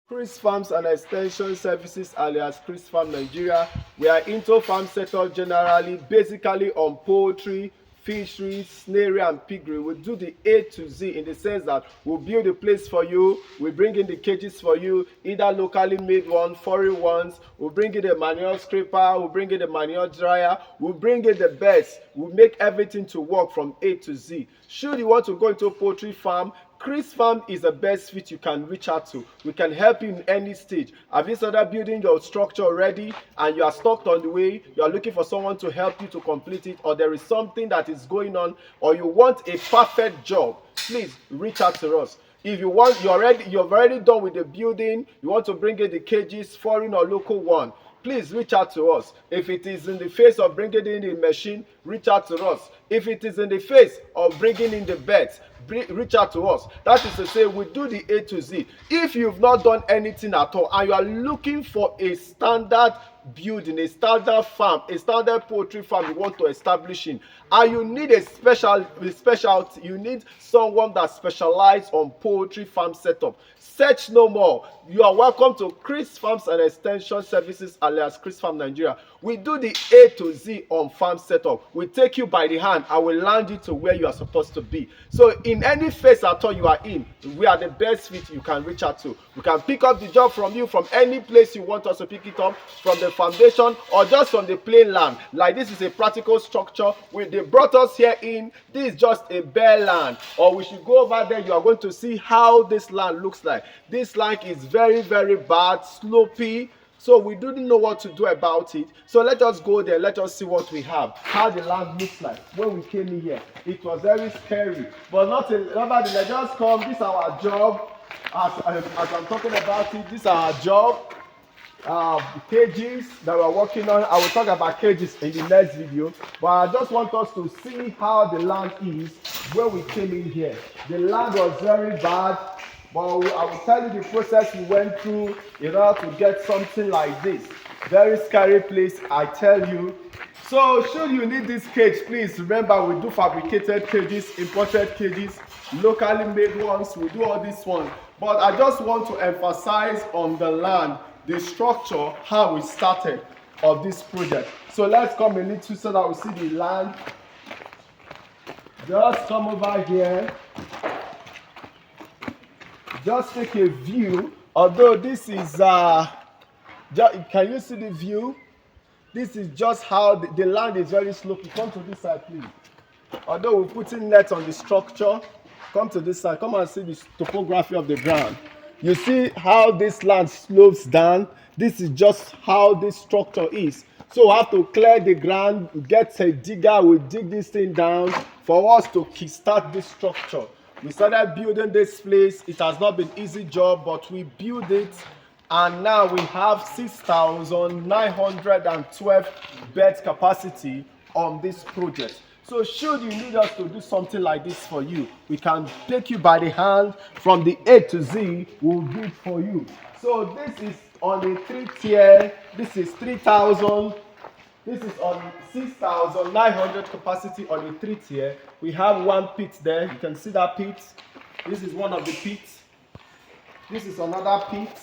Chris Farms and Extension Services alias Chris Farm Nigeria. We are into farm setup generally, basically on poultry, fisheries, snairy and piggery. We do the A to Z in the sense that we'll build a place for you, we bring in the cages for you, either locally made ones, foreign ones, we'll bring in the manure scraper, we'll bring in the manure dryer, we'll bring in the beds, we'll make everything to work from A to Z. Should you want to go into a poultry farm, Chris Farm is the best fit you can reach out to. We can help you in any stage. Have you started building your structure already and you are stuck on the way? You are looking for someone to help you to complete it, or there is something that is going on, or you want a perfect job, please reach out to us. If you want, you've already done with the building, you want to bring in the cages, foreign or local one, please reach out to us. If it is in the face of bringing in the machine, reach out to us. If it is in the face of bringing in the beds, reach out to us. That is to say, we do the A to Z. If you've not done anything at all and you are looking for a standard building, a standard farm, a standard poultry farm you want to establish in, and you need a specialty, you need someone that specializes on poultry farm setup, search no more. You are welcome to Chris Farms and Extension Services alias Chris Farm Nigeria. We do the A to Z on farm setup. We take you by the hand and we land you to where you are supposed to be. So in any phase at all you are in, we are the best fit you can reach out to. We can pick up the job from you from any place you want us to pick it up, from the foundation or just from the plain land. Like this is a practical structure. They brought us here in. This is just a bare land. Or we should go over there. You are going to see how this land looks like. This land is very, very bad, slopey. So we didn't know what to do about it. So let us go there. Let us see what we have. How the land looks like. When we came in here, it was very scary. But nevertheless, just come. This is our job. As I'm talking about it, this is our job. Cages that we're working on. I will talk about cages in the next video. But I just want us to see how the land is when we came in here. The land was very bad. But I will tell you the process we went through in order to get something like this. Very scary place, I tell you. So should you need this cage, please remember we do fabricated cages, imported cages, locally made ones, we do all these ones. But I just want to emphasize on the land, the structure, how we started of this project. So let's come a little so that we see the land. Just come over here. Just take a view. Although this is can you see the view? This is just how the land is very slopey. Come to this side, please. Although we're putting nets on the structure, come to this side. Come and see the topography of the ground. You see how this land slopes down. This is just how this structure is. So we have to clear the ground, get a digger, we dig this thing down for us to kickstart this structure. We started building this place. It has not been an easy job, but we built it, and now we have 6,912 bed capacity on this project. So should you need us to do something like this for you, we can take you by the hand from the A to Z. We'll do it for you. So this is on a 3-tier. This is 3,000. This is on 6,900 capacity on the 3-tier. We have one pit there. You can see that pit. This is one of the pits. This is another pit.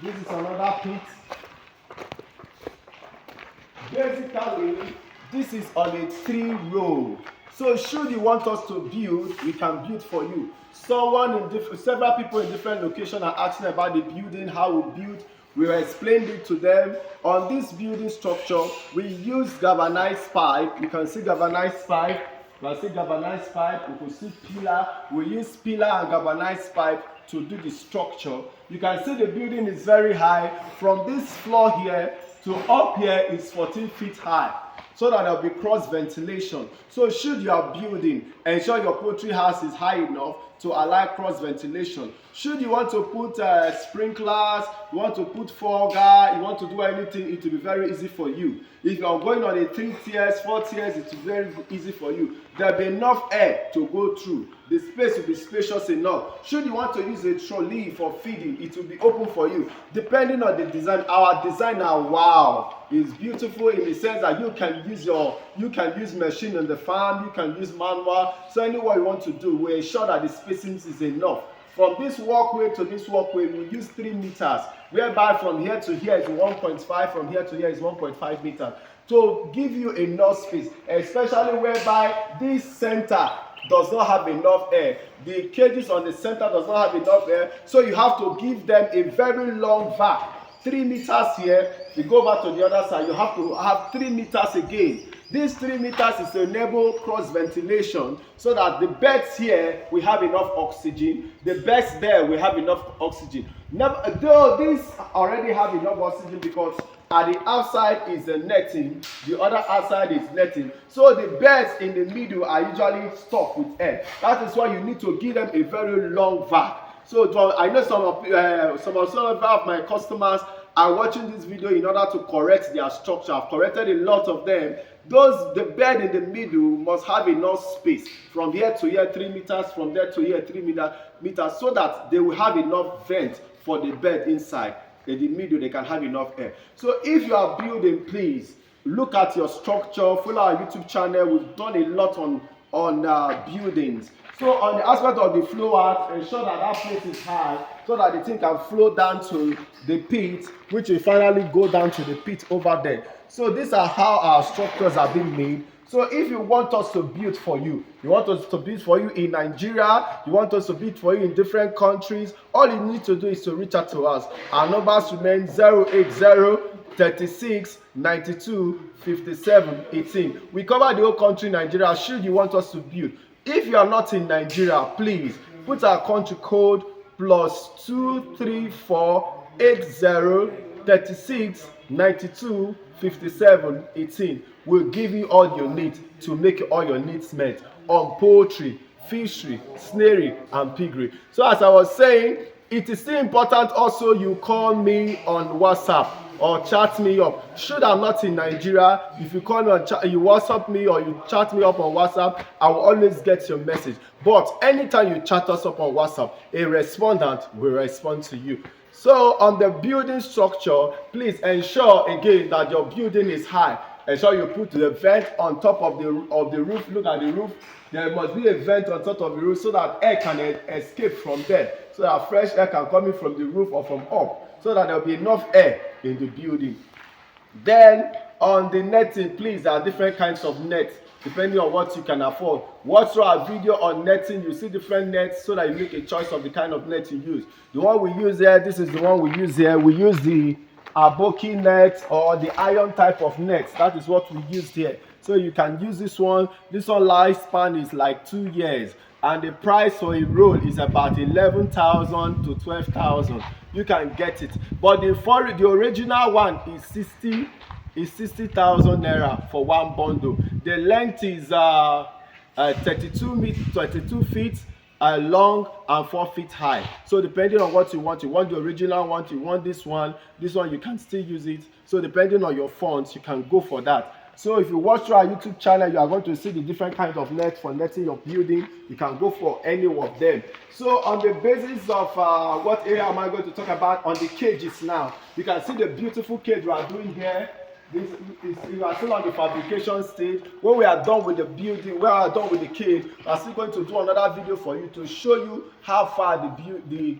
This is another pit. Basically, this is on a 3-row. So should you want us to build, we can build for you. Several people in different locations are asking about the building, how we build. We explained it to them. On this building structure, we use galvanized pipe. You can see galvanized pipe. You can see galvanized pipe. You can see pillar. We use pillar and galvanized pipe to do the structure. You can see the building is very high. From this floor here to up here is 14 feet high, so that there will be cross ventilation. So should you are building, ensure your poultry house is high enough to allow cross ventilation. Should you want to put sprinklers, you want to put fogger, you want to do anything, it will be very easy for you. If you are going on a 3 tiers, 4 tiers, it will be very easy for you. There will be enough air to go through. The space will be spacious enough. Should you want to use a trolley for feeding, it will be open for you. Depending on the design, our design now, wow, is beautiful in the sense that you can use machine in the farm, you can use manual. So anywhere you want to do, we ensure that the spacing is enough From this walkway to this walkway, we use 3 meters, whereby from here to here is 1.5, from here to here is 1.5 meters, to give you enough space, especially whereby this center does not have enough air. The cages on the center does not have enough air, so you have to give them a very long vac. 3 meters here, you go back to the other side, you have to have 3 meters again. These 3 meters is to enable cross ventilation, so that the beds here will have enough oxygen, the beds there will have enough oxygen. Never, though these already have enough oxygen, because at the outside is the netting, the other outside is netting, so the beds in the middle are usually stuck with air. That is why you need to give them a very long vac. So I know some of my customers are watching this video in order to correct their structure. I've corrected a lot of them. The bed in the middle must have enough space, from here to here 3 meters, from there to here 3 meters, so that they will have enough vent for the bed inside. In the middle they can have enough air. So if you are building, please look at your structure. Follow our YouTube channel. We've done a lot on buildings. So on the aspect of the flow out, ensure that that place is high, so that the thing can flow down to the pit, which will finally go down to the pit over there. So these are how our structures are being made. So if you want us to build for you, you want us to build for you in Nigeria, you want us to build for you in different countries, all you need to do is to reach out to us. Our numbers remain 080 36 92 57 18. We cover the whole country, Nigeria, should you want us to build. If you are not in Nigeria, please put our country code +234 80 36 92 57 18. We'll give you all you need to make all your needs met on poultry, fishery, snairy, and piggery. So as I was saying, it is still important also you call me on WhatsApp or chat me up. Should I'm not in Nigeria, if you call me on you WhatsApp me or you chat me up on WhatsApp, I will always get your message. But anytime you chat us up on WhatsApp, a respondent will respond to you. So on the building structure, please ensure again that your building is high. Ensure you put the vent on top of the roof. Look at the roof. There must be a vent on top of the roof so that air can escape from there, so that fresh air can come in from the roof or from up, so that there will be enough air in the building. Then on the netting, please, there are different kinds of nets depending on what you can afford. Watch through our video on netting, you see different nets, so that you make a choice of the kind of net you use. The one we use here, this is the one we use here. We use the Aboki net or the iron type of net. That is what we used here. So you can use this one. This one lifespan is like 2 years, and the price for a roll is about 11,000 to 12,000. You can get it, but the original one is 60,000 naira for one bundle. The length is 32 feet long and 4 feet high. So depending on what you want the original one, you want this one you can still use it. So depending on your funds, you can go for that. So if you watch our YouTube channel, you are going to see the different kinds of nets for netting your building. You can go for any of them. So on the basis of what area am I going to talk about on the cages now, you can see the beautiful cage we are doing here. You are still on the fabrication stage. When we are done with the building, we are done with the cage, we are still going to do another video for you to show you how far the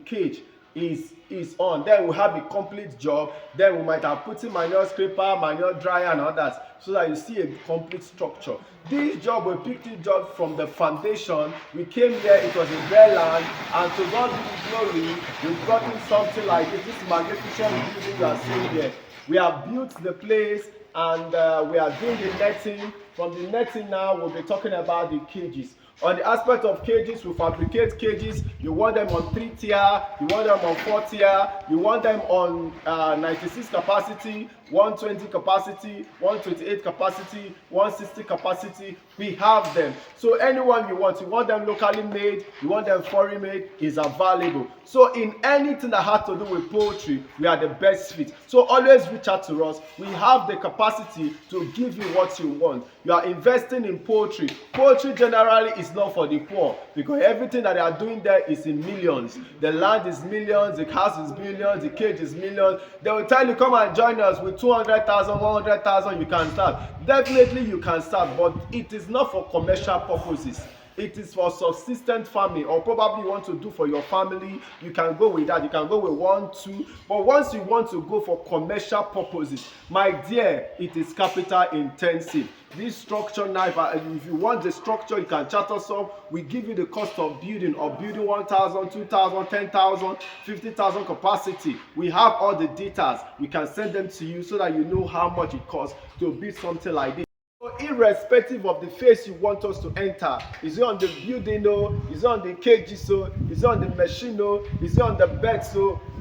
cage is on. Then we have a complete job. Then we might have put in manure scraper, manure dryer, and others, so that you see a complete structure. This job, we picked it up from the foundation. We came here, it was a bare land, and to God be the glory, we've gotten something like this. This magnificent building you are seeing here. We have built the place, and we are doing the netting. From the netting now, we'll be talking about the cages. On the aspect of cages, we fabricate cages. You want them on 3 tier, you want them on 4 tier, you want them on 96 capacity, 120 capacity, 128 capacity, 160 capacity. We have them. So anyone you want them locally made, you want them foreign made, is available. So in anything that has to do with poultry, we are the best fit. So always reach out to us. We have the capacity to give you what you want. You are investing in poultry. Poultry generally is not for the poor, because everything that they are doing there is in millions. The land is millions, the house is millions, the cage is millions. They will tell you, come and join us with 200,000, 100,000, you can start. Definitely you can start, but it is not for commercial purposes. it is for subsistent farming, or probably you want to do for your family, you can go with that. You can go with 1, 2. But once you want to go for commercial purposes, my dear, it is capital intensive. This structure knife, if you want the structure, you can chat us up. We give you the cost of building 1,000, 2,000, 10,000, 50,000 capacity. We have all the details. We can send them to you so that you know how much it costs to build something like this. So irrespective of the phase you want us to enter, is it on the building, is it on the cage, is it on the machine, is it on the bed,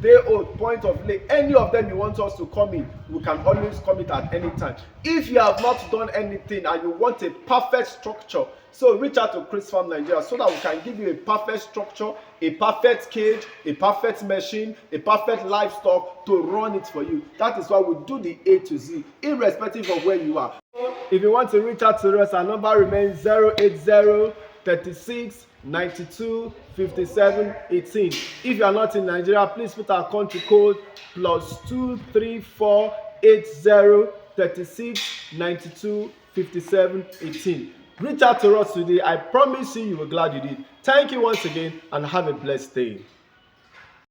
day old, point of lay, any of them you want us to come in, we can always come in at any time. If you have not done anything and you want a perfect structure, so reach out to Chris Farm Nigeria so that we can give you a perfect structure, a perfect cage, a perfect machine, a perfect livestock to run it for you. That is why we do the A to Z, irrespective of where you are. If you want to reach out to us, our number remains 080 36 92 57 18. If you are not in Nigeria, please put our country code +234 80 36 92 57 18. Reach out to us today. I promise you, you will be glad you did. Thank you once again and have a blessed day.